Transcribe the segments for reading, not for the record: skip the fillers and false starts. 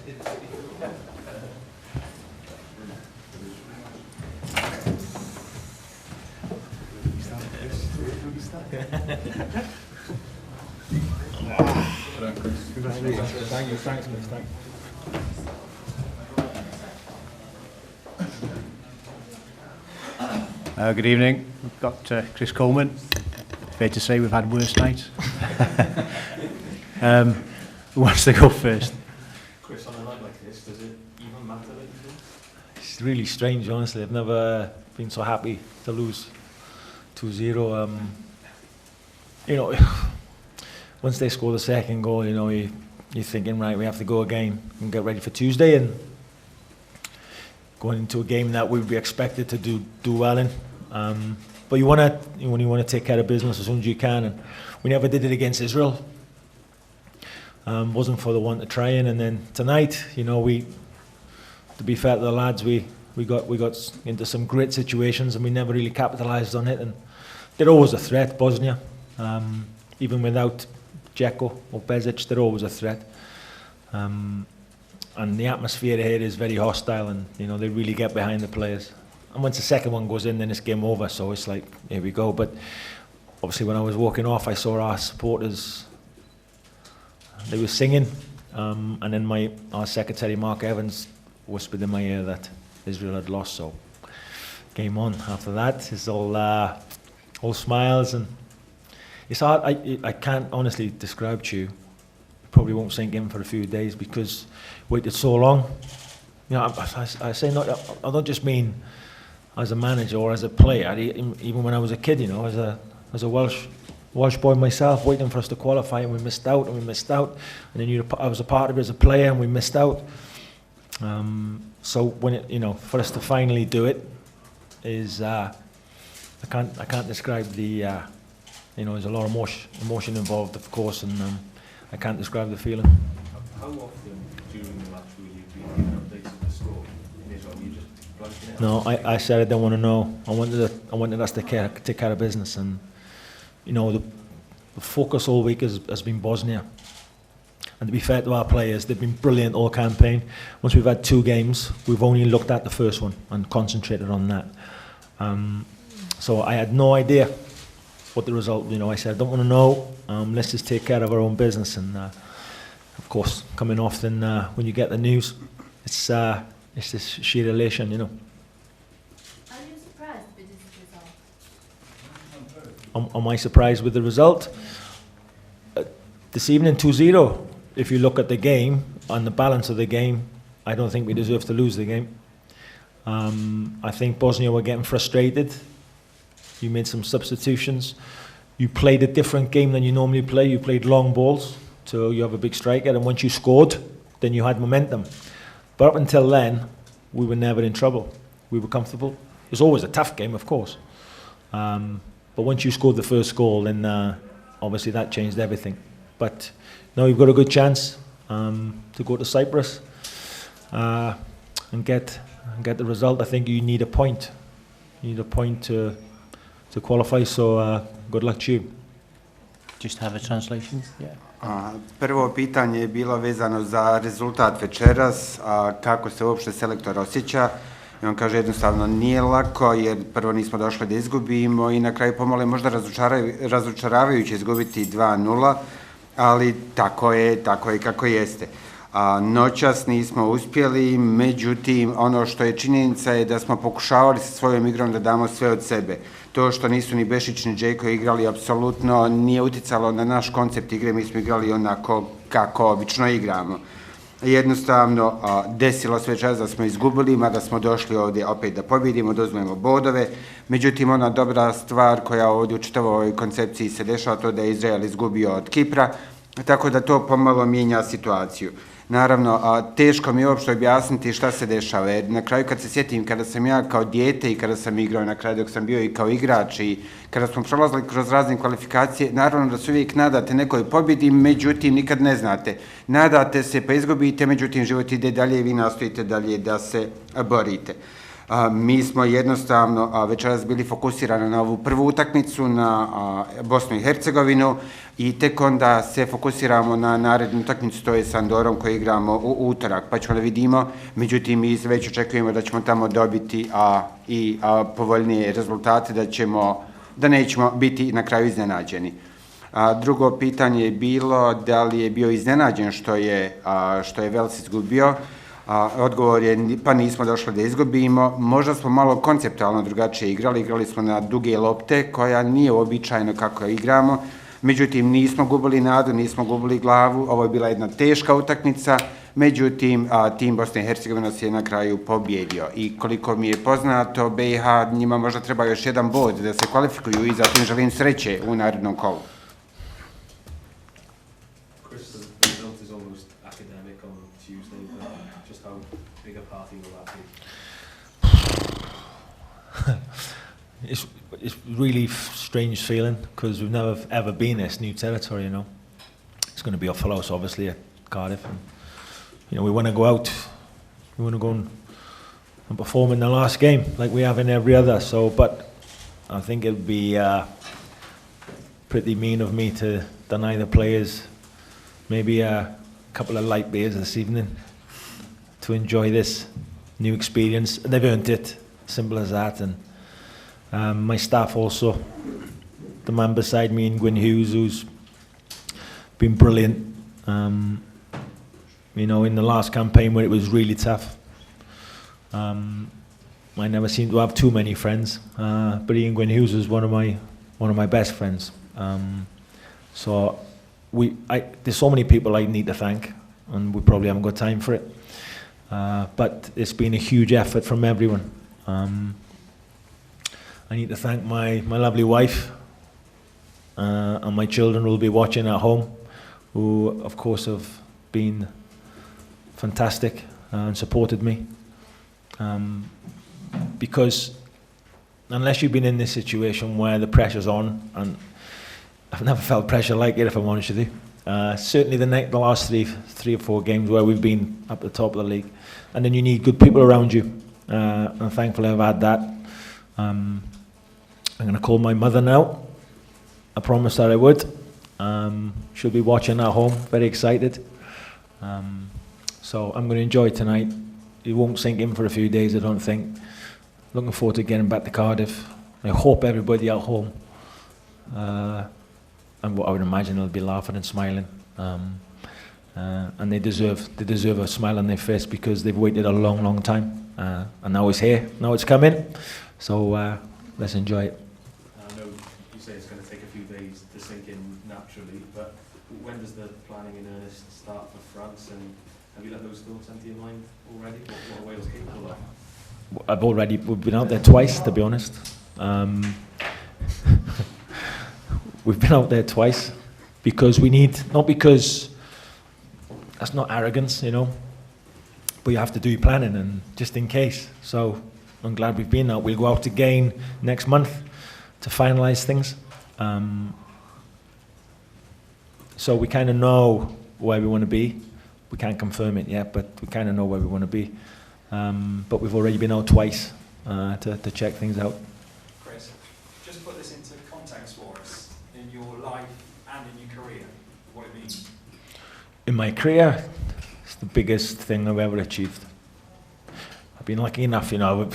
Thank you, thanks, Chris. Thanks. Good evening. We've got Chris Coleman. Fair to say we've had worse nights. Who wants to go first? Chris, on a night like this, does it even matter that you lose? It's really strange, honestly. I've never been so happy to lose 2-0. Once they score the second goal, you're thinking, right, we have to go again and get ready for Tuesday and going into a game that we would be expected to do well in. But you want to take care of business as soon as you can, and we never did it against Israel. Wasn't for the one to try in, and then tonight, to be fair to the lads, we got into some great situations and we never really capitalised on it. And they're always a threat, Bosnia, even without Dzeko or Bezic, they're always a threat. And the atmosphere here is very hostile, and they really get behind the players. And once the second one goes in, then it's game over. So it's like, here we go. But obviously, when I was walking off, I saw our supporters. They were singing, and then our secretary Mark Evans whispered in my ear that Israel had lost. So game on. After that, it's all smiles, and it's hard. I can't honestly describe to you. Probably won't sink in for a few days because waited so long. I say not. I don't just mean as a manager or as a player. Even when I was a kid, as a Welsh boy myself, waiting for us to qualify, and we missed out, and then I was a part of it as a player, and we missed out. So when for us to finally do it is I can't describe the there's a lot of emotion involved, of course, and I can't describe the feeling. How often during the match will you be giving updates of the score in Israel? You just blanking it out? No, I said I don't want to know. I wanted us to take care of business, and the focus all week has been Bosnia. And to be fair to our players, they've been brilliant all campaign. Once we've had 2 games, we've only looked at the first one and concentrated on that. So I had no idea what the result. I said I don't want to know. Let's just take care of our own business. And of course, coming off, then when you get the news, it's this sheer elation. Are you surprised with this result? Am I surprised with the result? This evening, 2-0. If you look at the game and the balance of the game, I don't think we deserve to lose the game. I think Bosnia were getting frustrated. You made some substitutions. You played a different game than you normally play. You played long balls, so you have a big striker, and once you scored, then you had momentum. But up until then, we were never in trouble. We were comfortable. It was always a tough game, of course. But once you scored the first goal, then obviously that changed everything. But now you've got a good chance to go to Cyprus and get the result. I think you need a point. You need a point to qualify. So good luck to you. Just have a translation? Yeah. Prvo pitanje je bilo vezano za rezultat večeras, kako se uopšte selektor osjeća. I on kaže jednostavno nije lako jer prvo nismo došli da izgubimo i na kraju pomalo je možda razočaravajuće izgubiti 2-0, ali tako je kako jeste. Noćas nismo uspjeli, međutim ono što je činjenica je da smo pokušavali sa svojom igrom da damo sve od sebe. To što nisu ni Bešić ni Džeko igrali apsolutno nije uticalo na naš koncept igre, mi smo igrali onako kako obično igramo. Jednostavno desilo sve čas da smo izgubili, mada smo došli ovdje opet da pobjedimo, da uzmemo bodove. Međutim, ona dobra stvar koja ovdje u čitavoj koncepciji se dešava, to da je Izrael izgubio od Kipra, tako da to pomalo mijenja situaciju. Naravno, teško mi je uopšte objasniti šta se dešava, jer na kraju kad se sjetim kada sam ja kao dijete i kada sam igrao, na kraju dok sam bio i kao igrač i kada smo prolazili kroz razne kvalifikacije, naravno da se uvijek nadate nekoj pobjedi, međutim nikad ne znate. Nadate se pa izgubite, međutim život ide dalje i vi nastojite dalje da se borite. Mi smo jednostavno večeras bili fokusirani na ovu prvu utakmicu, na Bosnu i Hercegovinu i tek onda se fokusiramo na narednu utakmicu, to je s Andorom koju igramo u utorak, pa ćemo da vidimo. Međutim, mi već očekujemo da ćemo tamo dobiti i povoljnije rezultate, da nećemo biti na kraju iznenađeni. Drugo pitanje je bilo da li je bio iznenađen što je Wales izgubio. Odgovor je pa nismo došli da izgubimo. Možda smo malo konceptualno drugačije igrali smo na duge lopte koja nije uobičajeno kako igramo. Međutim, nismo gubili nadu, nismo gubili glavu. Ovo je bila jedna teška utakmica. Međutim, tim Bosne i Hercegovine se je na kraju pobjedio. I koliko mi je poznato, BiH njima možda treba još jedan bod da se kvalifikuju i zatim želim sreće u narednom kolu. It's really strange feeling because we've never ever been this new territory, you know. It's going to be FAWales, obviously, at Cardiff. And, you know, we want to go out, we want to go and perform in the last game like we have in every other. So, but I think it'd be pretty mean of me to deny the players maybe a couple of light beers this evening to enjoy this new experience. They've earned it, simple as that. And my staff also, the man beside me in Gwyn Hughes, who's been brilliant. You know, in the last campaign where it was really tough, I never seemed to have too many friends, but Ian Gwyn Hughes was one of my best friends. So there's so many people I need to thank, and we probably haven't got time for it. But it's been a huge effort from everyone. I need to thank my lovely wife and my children who will be watching at home, who of course have been fantastic and supported me. Because unless you've been in this situation where the pressure's on, and I've never felt pressure like it, if I'm honest with you. Certainly the last three or four games where we've been up the top of the league, and then you need good people around you, and thankfully I've had that. I'm going to call my mother now. I promised that I would. She'll be watching at home, very excited. So I'm going to enjoy tonight. It won't sink in for a few days, I don't think. Looking forward to getting back to Cardiff. I hope everybody at home, and what I would imagine, they'll be laughing and smiling. And they deserve a smile on their face because they've waited a long, long time. And now it's here, now it's coming. So let's enjoy it. I know you say it's going to take a few days to sink in naturally, but when does the planning in earnest start for France? And have you let those thoughts enter your mind already? What are Wales capable of? We've been out there twice, to be honest. We've been out there twice because we need, not because that's not arrogance, you know, but you have to do your planning and just in case. So I'm glad we've been out. We'll go out again next month to finalise things. So we kind of know where we want to be. We can't confirm it yet, but we kind of know where we want to be. But we've already been out twice to check things out. Chris, just put this into context for us in your life and in your career, what it means. In my career, it's the biggest thing I've ever achieved. I've been lucky enough, you know,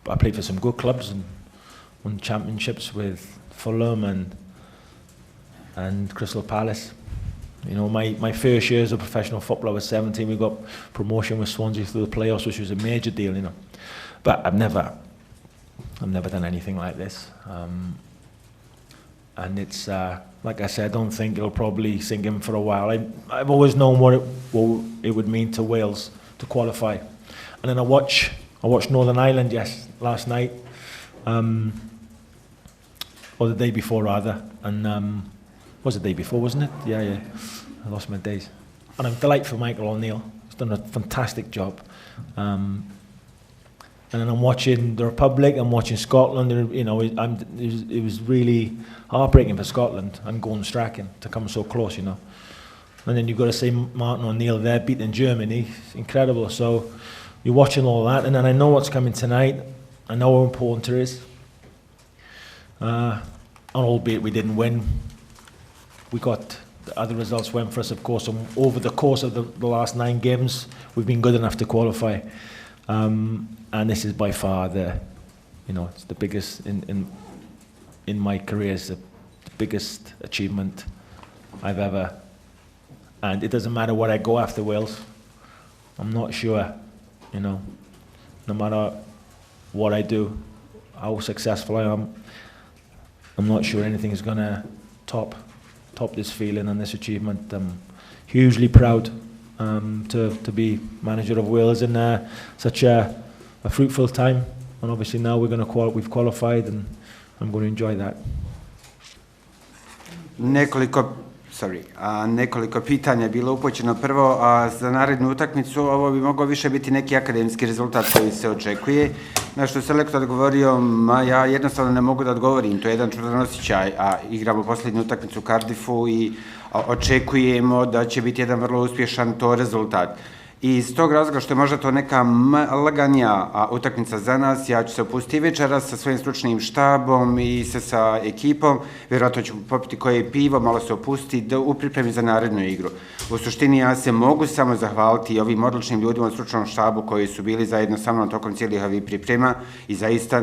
I played for some good clubs and won championships with Fulham and Crystal Palace. You know, my first year as a professional footballer was 17. We got promotion with Swansea through the playoffs, which was a major deal, you know. But I've never done anything like this. And it's, like I said, I don't think it'll probably sink in for a while. I've always known what it would mean to Wales to qualify. And then I watched Northern Ireland last night, or the day before rather, and was the day before, wasn't it? Yeah. I lost my days. And I'm delighted for Michael O'Neill. He's done a fantastic job. And then I'm watching the Republic, I'm watching Scotland. You know, it was really heartbreaking for Scotland and going Strachan to come so close, you know. And then you've got to say Martin O'Neill there beating Germany, incredible. So you're watching all that, and then I know what's coming tonight. I know how important it is. And albeit we didn't win, we got the other results went for us, of course. And over the course of the last 9 games, we've been good enough to qualify. And this is by far it's the biggest in my career. It's the biggest achievement I've ever. And it doesn't matter what I go after Wales. I'm not sure, no matter what I do, how successful I am, I'm not sure anything is going to top this feeling and this achievement. I'm hugely proud to be manager of Wales in such a fruitful time, and obviously now we've qualified, and I'm going to enjoy that. Nekoliko pitanja je bilo upućeno. Prvo, za narednu utakmicu, ovo bi mogao više biti neki akademski rezultat koji se očekuje. Na što je selektor odgovorio, ja jednostavno ne mogu da odgovorim, to je jedan čudan osjećaj, a igramo posljednju utakmicu u Cardiffu i očekujemo da će biti jedan vrlo uspješan to rezultat. I iz tog razloga što je možda to neka laganija utakmica za nas, ja ću se opustiti večeras sa svojim stručnim štabom i sa ekipom, vjerojatno ću popiti koje pivo, malo se opustiti u pripremi za narednu igru. U suštini ja se mogu samo zahvaliti ovim odličnim ljudima u stručnom štabu koji su bili zajedno sa mnom tokom cijelih ovih priprema i zaista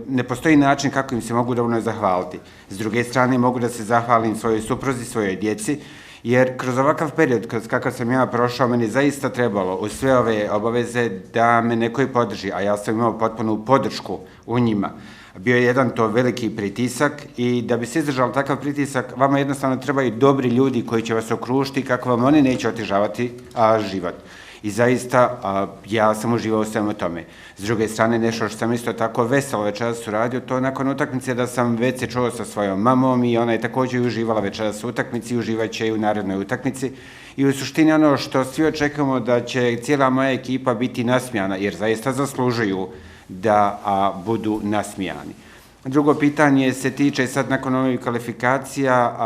ne postoji način kako im se mogu dovoljno zahvaliti. S druge strane mogu da se zahvalim svojoj supruzi, svojoj djeci, jer kroz ovakav period, kroz kakav sam ja prošao, meni zaista trebalo uz sve ove obaveze da me neko i podrži, a ja sam imao potpunu podršku u njima. Bio je jedan to veliki pritisak i da bi se izdržao takav pritisak, vama jednostavno trebaju dobri ljudi koji će vas okružiti kako vam oni neće otežavati život. I zaista ja sam uživao u svemu tome. S druge strane, nešto što sam isto tako veselo večeras uradio, to nakon utakmice da sam već se čuo sa svojom mamom i ona je također uživala večeras u utakmici i uživat će i u narednoj utakmici. I u suštini ono što svi očekujemo da će cijela moja ekipa biti nasmijana, jer zaista zaslužuju da budu nasmijani. Drugo pitanje se tiče sad nakon ovih kvalifikacija,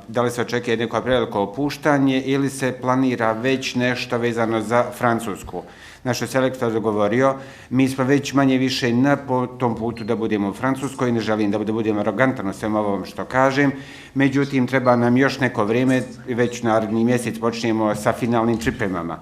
da li se očekuje neko preveliko opuštanje ili se planira već nešto vezano za Francusku. Na što je selektor dogovorio, mi smo već manje više na tom putu da budemo u Francuskoj, ne želim da budemo arogantan u svem ovom što kažem, međutim treba nam još neko vrijeme, već naredni mjesec počnemo sa finalnim pripremama.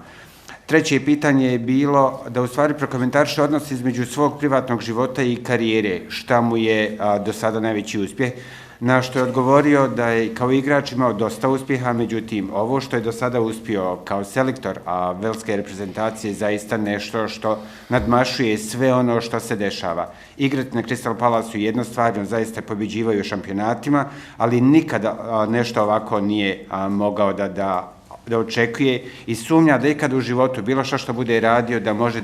Treće pitanje je bilo da u stvari prokomentariše odnos između svog privatnog života i karijere, šta mu je do sada najveći uspjeh, na što je odgovorio da je kao igrač imao dosta uspjeha, međutim ovo što je do sada uspio kao selektor velske reprezentacije zaista nešto što nadmašuje sve ono što se dešava. Igrati na Crystal Palaceu je jedna stvar, on zaista pobjeđivaju u šampionatima, ali nikada nešto ovako nije mogao da očekuje i sumnja da ikad u životu bilo što bude radio da može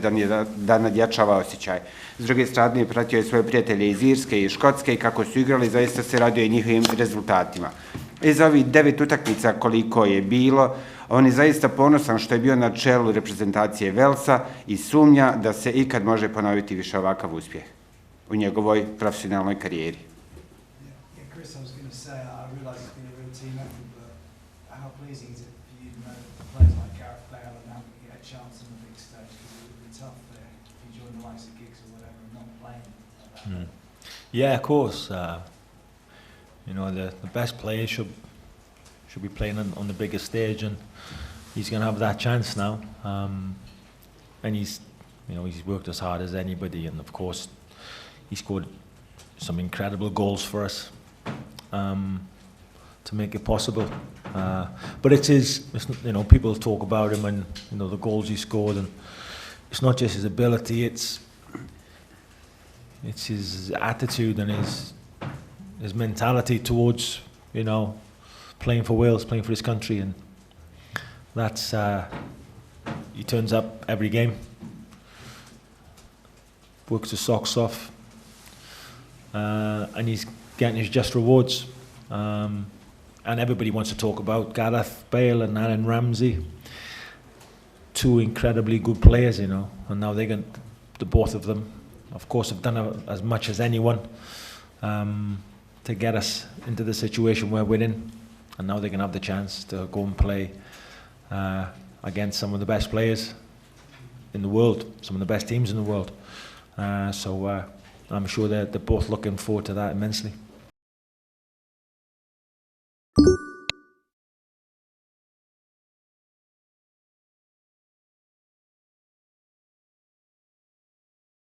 da nadjačava osjećaj. S druge strane, pratio je svoje prijatelje iz Irske i Škotske i kako su igrali, zaista se radio i njihovim rezultatima. Iz ovih 9 utakmica koliko je bilo, on je zaista ponosan što je bio na čelu reprezentacije Walesa i sumnja da se ikad može ponoviti više ovakav uspjeh u njegovoj profesionalnoj karijeri. Chris, I was going to say, I realise it's been a real team effort, but how pleasing is it for you to know that players like Gareth Bale and now get a chance on the big stage, because it would be tough there if you join the likes of Giggs or whatever and not playing like that. Yeah, of course. The best players should be playing on the biggest stage, and he's going to have that chance now. And he's worked as hard as anybody, and of course, he scored some incredible goals for us to make it possible. But people talk about him and the goals he scored, and it's not just his ability; it's his attitude and his mentality towards playing for Wales, playing for his country, and that's he turns up every game, works his socks off, and he's getting his just rewards. And everybody wants to talk about Gareth Bale and Aaron Ramsey, two incredibly good players, and now the both of them, of course, have done as much as anyone to get us into the situation where we're in, and now they can have the chance to go and play against some of the best players in the world, some of the best teams in the world. So I'm sure they're both looking forward to that immensely.